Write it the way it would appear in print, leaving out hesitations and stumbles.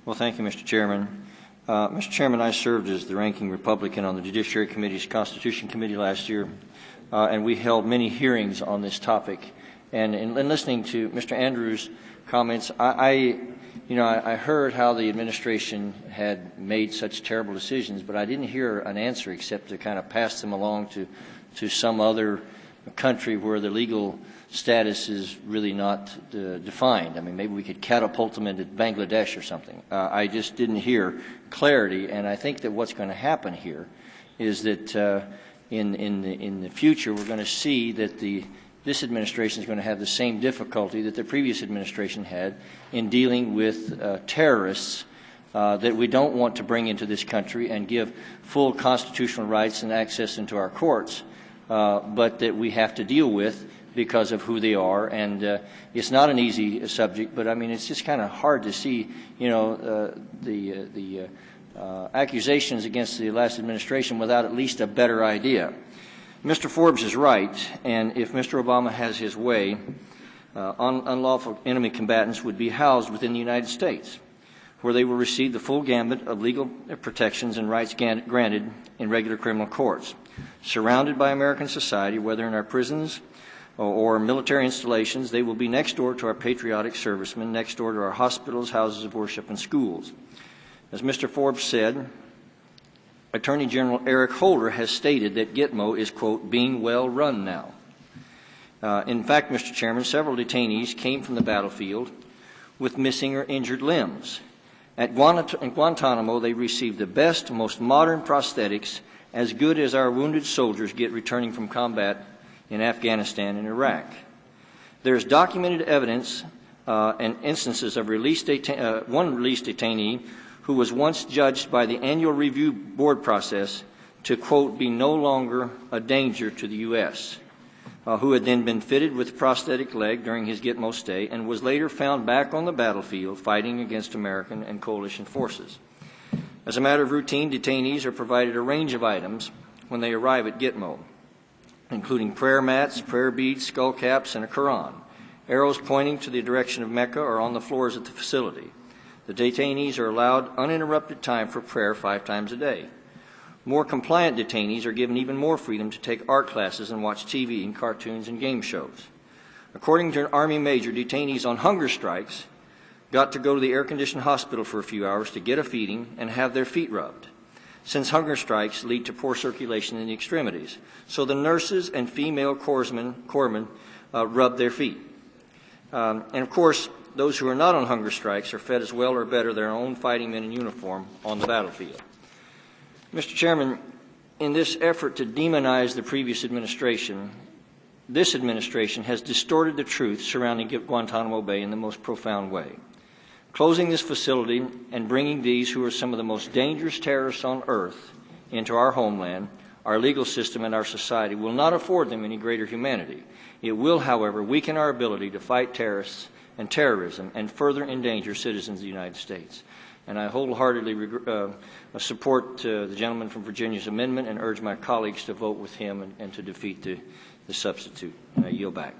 Well, thank you, Mr. Chairman. Mr. Chairman, I served as the ranking Republican on the Judiciary Committee's Constitution Committee last year, and we held many hearings on this topic. And in listening to Mr. Andrews' comments, I heard how the administration had made such terrible decisions, but I didn't hear an answer except to kind of pass them along to some other country where the legal status is really not defined. I mean, maybe we could catapult them into Bangladesh or something. I just didn't hear clarity, and I think that what's going to happen here is that in the future we're going to see that this administration is going to have the same difficulty that the previous administration had in dealing with terrorists that we don't want to bring into this country and give full constitutional rights and access into our courts, but that we have to deal with because of who they are. And it's not an easy subject, but I mean, it's just kind of hard to see, the accusations against the last administration without at least a better idea. Mr. Forbes is right, and if Mr. Obama has his way, unlawful enemy combatants would be housed within the United States, where they will receive the full gambit of legal protections and rights granted in regular criminal courts. Surrounded by American society, whether in our prisons or military installations, they will be next door to our patriotic servicemen, next door to our hospitals, houses of worship, and schools. As Mr. Forbes said, Attorney General Eric Holder has stated that Gitmo is, quote, being well run now. In fact, Mr. Chairman, several detainees came from the battlefield with missing or injured limbs. In Guantanamo, they received the best, most modern prosthetics, as good as our wounded soldiers get returning from combat in Afghanistan and Iraq. There is documented evidence and instances of one released detainee who was once judged by the annual review board process to, quote, be no longer a danger to the U.S., who had then been fitted with a prosthetic leg during his Gitmo stay and was later found back on the battlefield fighting against American and coalition forces. As a matter of routine, detainees are provided a range of items when they arrive at Gitmo, including prayer mats, prayer beads, skull caps, and a Quran. Arrows pointing to the direction of Mecca are on the floors at the facility. The detainees are allowed uninterrupted time for prayer 5 times a day. More compliant detainees are given even more freedom to take art classes and watch TV and cartoons and game shows. According to an Army major, detainees on hunger strikes got to go to the air-conditioned hospital for a few hours to get a feeding and have their feet rubbed, since hunger strikes lead to poor circulation in the extremities. So the nurses and female corpsmen rub their feet. And of course, those who are not on hunger strikes are fed as well or better their own fighting men in uniform on the battlefield. Mr. Chairman, in this effort to demonize the previous administration, this administration has distorted the truth surrounding Guantanamo Bay in the most profound way. Closing this facility and bringing these who are some of the most dangerous terrorists on earth into our homeland, our legal system, and our society will not afford them any greater humanity. It will, however, weaken our ability to fight terrorists and terrorism and further endanger citizens of the United States. And I wholeheartedly support the gentleman from Virginia's amendment and urge my colleagues to vote with him and to defeat the substitute. And I yield back.